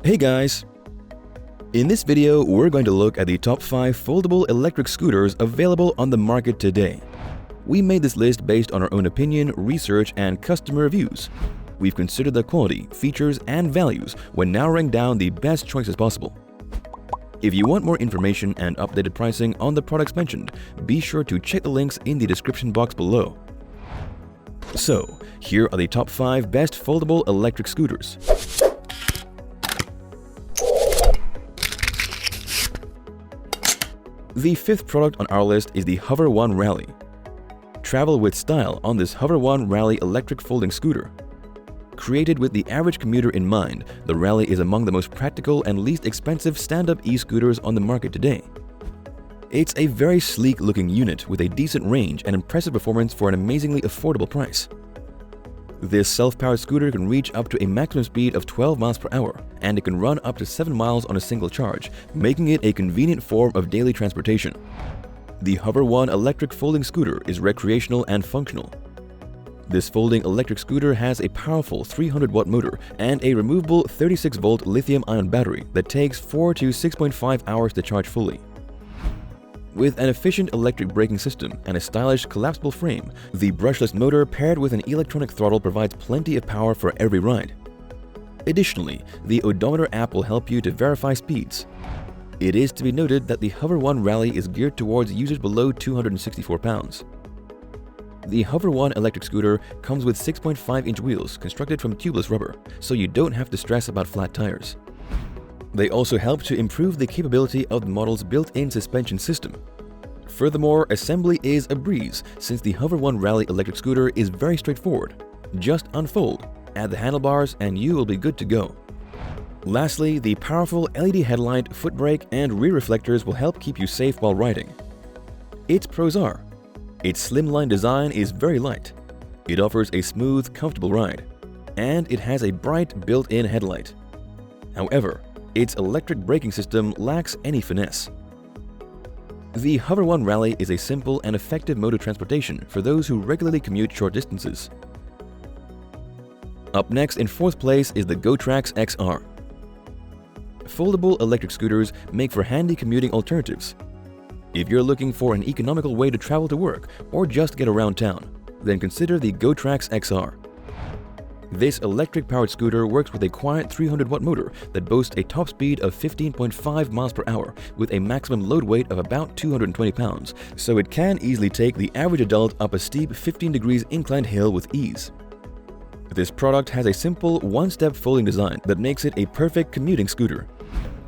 Hey guys! In this video, we're going to look at the top 5 foldable electric scooters available on the market today. We made this list based on our own opinion, research, and customer reviews. We've considered the quality, features, and values when narrowing down the best choices possible. If you want more information and updated pricing on the products mentioned, be sure to check the links in the description box below. So, here are the top 5 best foldable electric scooters. The 5th product on our list is the Hover One Rally. Travel with style on this Hover One Rally electric folding scooter. Created with the average commuter in mind, the Rally is among the most practical and least expensive stand-up e-scooters on the market today. It's a very sleek-looking unit with a decent range and impressive performance for an amazingly affordable price. This self-powered scooter can reach up to a maximum speed of 12 miles per hour, and it can run up to 7 miles on a single charge, making it a convenient form of daily transportation. The Hover One electric folding scooter is recreational and functional. This folding electric scooter has a powerful 300-watt motor and a removable 36-volt lithium-ion battery that takes 4 to 6.5 hours to charge fully. With an efficient electric braking system and a stylish collapsible frame, the brushless motor paired with an electronic throttle provides plenty of power for every ride. Additionally, the odometer app will help you to verify speeds. It is to be noted that the Hover One Rally is geared towards users below 264 pounds. The Hover One electric scooter comes with 6.5-inch wheels constructed from tubeless rubber, so you don't have to stress about flat tires. They also help to improve the capability of the model's built-in suspension system. Furthermore, assembly is a breeze since the Hover One Rally electric scooter is very straightforward. Just unfold, add the handlebars, and you will be good to go. Lastly, the powerful LED headlight, foot brake, and rear reflectors will help keep you safe while riding. Its pros are: its slimline design is very light, it offers a smooth, comfortable ride, and it has a bright built-in headlight. However, its electric braking system lacks any finesse. The Hover One Rally is a simple and effective mode of transportation for those who regularly commute short distances. Up next, in 4th place, is the Gotrax XR. Foldable electric scooters make for handy commuting alternatives. If you're looking for an economical way to travel to work or just get around town, then consider the Gotrax XR. This electric-powered scooter works with a quiet 300-watt motor that boasts a top speed of 15.5 miles per hour with a maximum load weight of about 220 pounds, so it can easily take the average adult up a steep 15 degrees inclined hill with ease. This product has a simple one-step folding design that makes it a perfect commuting scooter.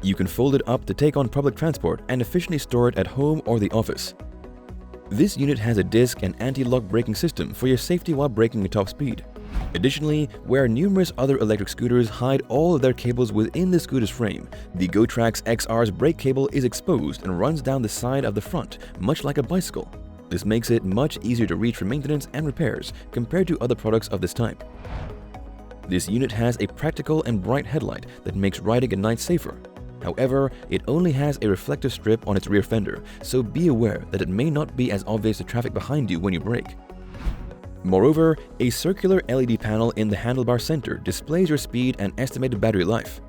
You can fold it up to take on public transport and efficiently store it at home or the office. This unit has a disc and anti-lock braking system for your safety while braking at top speed. Additionally, where numerous other electric scooters hide all of their cables within the scooter's frame, the Gotrax XR's brake cable is exposed and runs down the side of the front, much like a bicycle. This makes it much easier to reach for maintenance and repairs compared to other products of this type. This unit has a practical and bright headlight that makes riding at night safer. However, it only has a reflective strip on its rear fender, so be aware that it may not be as obvious to traffic behind you when you brake. Moreover, a circular LED panel in the handlebar center displays your speed and estimated battery life.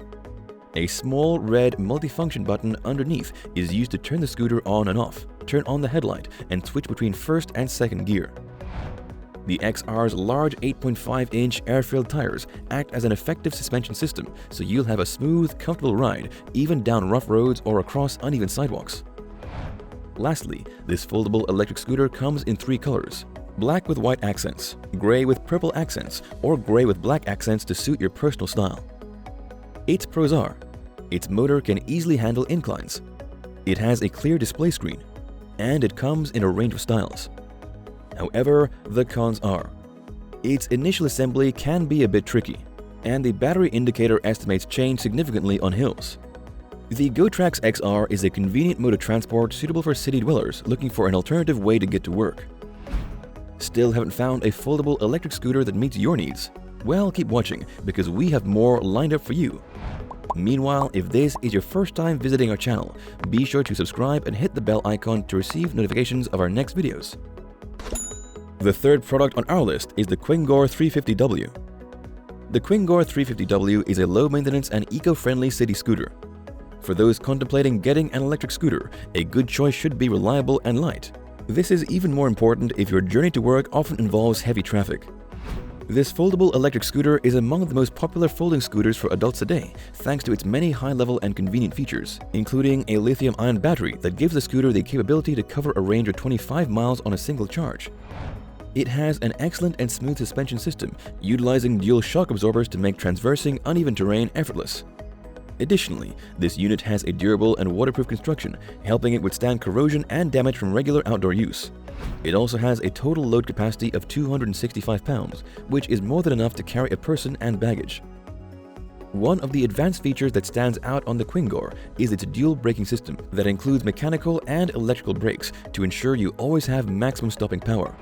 A small red multifunction button underneath is used to turn the scooter on and off, turn on the headlight, and switch between 1st and 2nd gear. The XR's large 8.5-inch air-filled tires act as an effective suspension system, so you'll have a smooth, comfortable ride even down rough roads or across uneven sidewalks. Lastly, this foldable electric scooter comes in 3 colors: black with white accents, gray with purple accents, or gray with black accents to suit your personal style. Its pros are: its motor can easily handle inclines, it has a clear display screen, and it comes in a range of styles. However, the cons are: its initial assembly can be a bit tricky, and the battery indicator estimates change significantly on hills. The Gotrax XR is a convenient mode of transport suitable for city dwellers looking for an alternative way to get to work. Still haven't found a foldable electric scooter that meets your needs? Well, keep watching because we have more lined up for you. Meanwhile, if this is your first time visiting our channel, be sure to subscribe and hit the bell icon to receive notifications of our next videos. The 3rd product on our list is the QINGOR 350W. The QINGOR 350W is a low-maintenance and eco-friendly city scooter. For those contemplating getting an electric scooter, a good choice should be reliable and light. This is even more important if your journey to work often involves heavy traffic. This foldable electric scooter is among the most popular folding scooters for adults today, thanks to its many high-level and convenient features, including a lithium-ion battery that gives the scooter the capability to cover a range of 25 miles on a single charge. It has an excellent and smooth suspension system, utilizing dual shock absorbers to make traversing uneven terrain effortless. Additionally, this unit has a durable and waterproof construction, helping it withstand corrosion and damage from regular outdoor use. It also has a total load capacity of 265 pounds, which is more than enough to carry a person and baggage. One of the advanced features that stands out on the QINGOR is its dual braking system that includes mechanical and electrical brakes to ensure you always have maximum stopping power.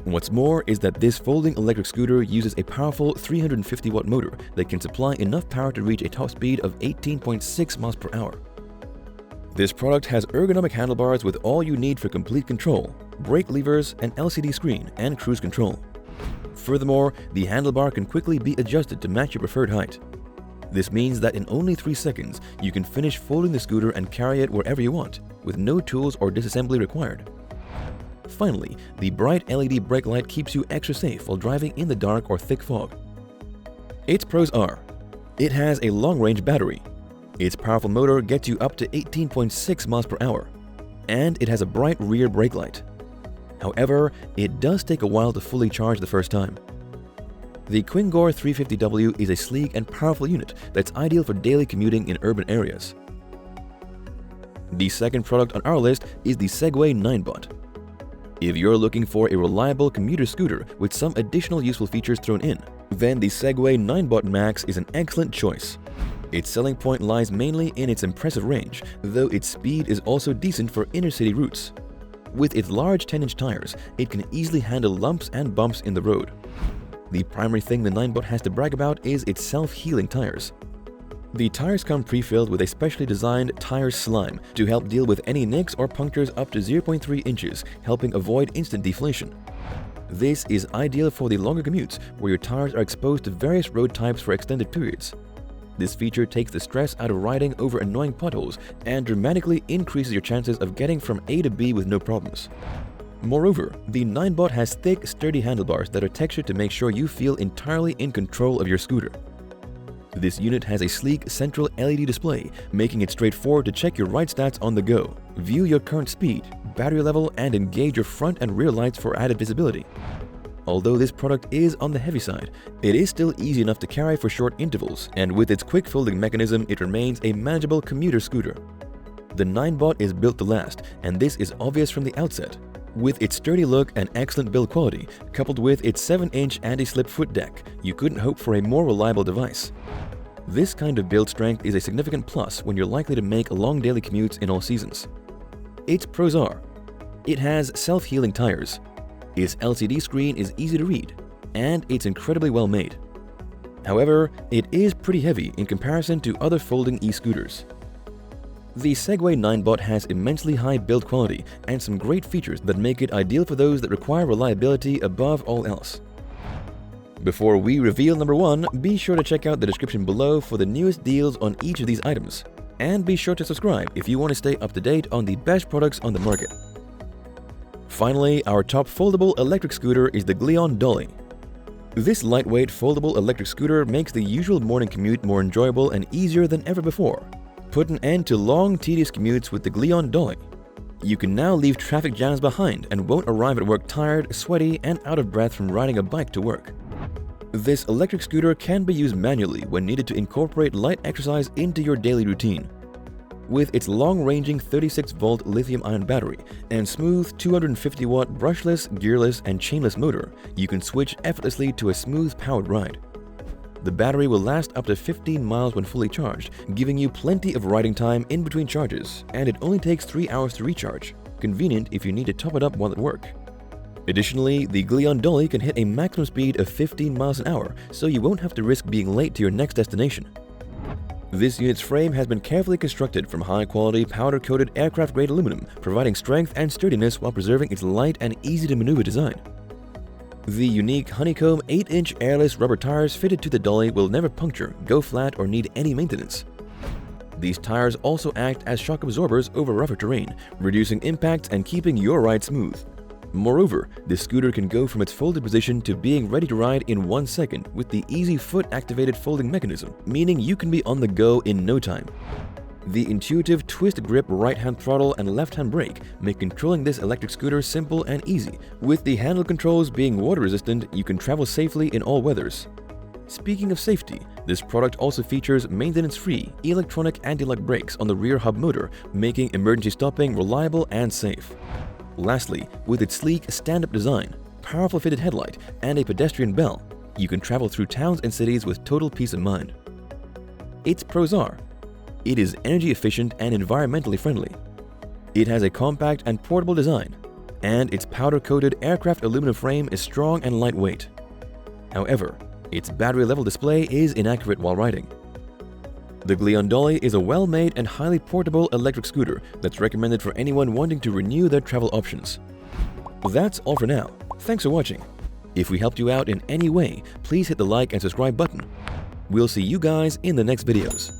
What's more is that this folding electric scooter uses a powerful 350-watt motor that can supply enough power to reach a top speed of 18.6 miles per hour. This product has ergonomic handlebars with all you need for complete control, brake levers, an LCD screen, and cruise control. Furthermore, the handlebar can quickly be adjusted to match your preferred height. This means that in only 3 seconds, you can finish folding the scooter and carry it wherever you want, with no tools or disassembly required. Finally, the bright LED brake light keeps you extra safe while driving in the dark or thick fog. Its pros are: it has a long-range battery, its powerful motor gets you up to 18.6 miles per hour, and it has a bright rear brake light. However, it does take a while to fully charge the first time. The QINGOR 350W is a sleek and powerful unit that's ideal for daily commuting in urban areas. The second product on our list is the Segway Ninebot. If you're looking for a reliable commuter scooter with some additional useful features thrown in, then the Segway Ninebot Max is an excellent choice. Its selling point lies mainly in its impressive range, though its speed is also decent for inner-city routes. With its large 10-inch tires, it can easily handle lumps and bumps in the road. The primary thing the Ninebot has to brag about is its self-healing tires. The tires come pre-filled with a specially designed tire slime to help deal with any nicks or punctures up to 0.3 inches, helping avoid instant deflation. This is ideal for the longer commutes where your tires are exposed to various road types for extended periods. This feature takes the stress out of riding over annoying potholes and dramatically increases your chances of getting from A to B with no problems. Moreover, the Ninebot has thick, sturdy handlebars that are textured to make sure you feel entirely in control of your scooter. This unit has a sleek central LED display, making it straightforward to check your ride stats on the go, view your current speed, battery level, and engage your front and rear lights for added visibility. Although this product is on the heavy side, it is still easy enough to carry for short intervals, and with its quick folding mechanism, it remains a manageable commuter scooter. The Ninebot is built to last, and this is obvious from the outset. With its sturdy look and excellent build quality, coupled with its 7-inch anti-slip foot deck, you couldn't hope for a more reliable device. This kind of build strength is a significant plus when you're likely to make long daily commutes in all seasons. Its pros are: it has self-healing tires, its LCD screen is easy to read, and it's incredibly well made. However, it is pretty heavy in comparison to other folding e-scooters. The Segway Ninebot has immensely high build quality and some great features that make it ideal for those that require reliability above all else. Before we reveal number 1, be sure to check out the description below for the newest deals on each of these items. And be sure to subscribe if you want to stay up to date on the best products on the market. Finally, our top foldable electric scooter is the Glion Dolly. This lightweight foldable electric scooter makes the usual morning commute more enjoyable and easier than ever before. Put an end to long, tedious commutes with the Glion Dolly. You can now leave traffic jams behind and won't arrive at work tired, sweaty, and out of breath from riding a bike to work. This electric scooter can be used manually when needed to incorporate light exercise into your daily routine. With its long-ranging 36-volt lithium-ion battery and smooth 250-watt brushless, gearless, and chainless motor, you can switch effortlessly to a smooth, powered ride. The battery will last up to 15 miles when fully charged, giving you plenty of riding time in between charges, and it only takes 3 hours to recharge, convenient if you need to top it up while at work. Additionally, the Glion Dolly can hit a maximum speed of 15 miles an hour, so you won't have to risk being late to your next destination. This unit's frame has been carefully constructed from high-quality, powder-coated aircraft-grade aluminum, providing strength and sturdiness while preserving its light and easy-to-maneuver design. The unique honeycomb 8-inch airless rubber tires fitted to the dolly will never puncture, go flat, or need any maintenance. These tires also act as shock absorbers over rougher terrain, reducing impacts and keeping your ride smooth. Moreover, the scooter can go from its folded position to being ready to ride in 1 second with the easy foot-activated folding mechanism, meaning you can be on the go in no time. The intuitive twist-grip right-hand throttle and left-hand brake make controlling this electric scooter simple and easy. With the handle controls being water-resistant, you can travel safely in all weathers. Speaking of safety, this product also features maintenance-free electronic anti-lock brakes on the rear hub motor, making emergency stopping reliable and safe. Lastly, with its sleek stand-up design, powerful fitted headlight, and a pedestrian bell, you can travel through towns and cities with total peace of mind. Its pros are: it is energy efficient and environmentally friendly. It has a compact and portable design, and its powder-coated aircraft aluminum frame is strong and lightweight. However, its battery level display is inaccurate while riding. The Glion Dolly is a well-made and highly portable electric scooter that's recommended for anyone wanting to renew their travel options. That's all for now. Thanks for watching. If we helped you out in any way, please hit the like and subscribe button. We'll see you guys in the next videos.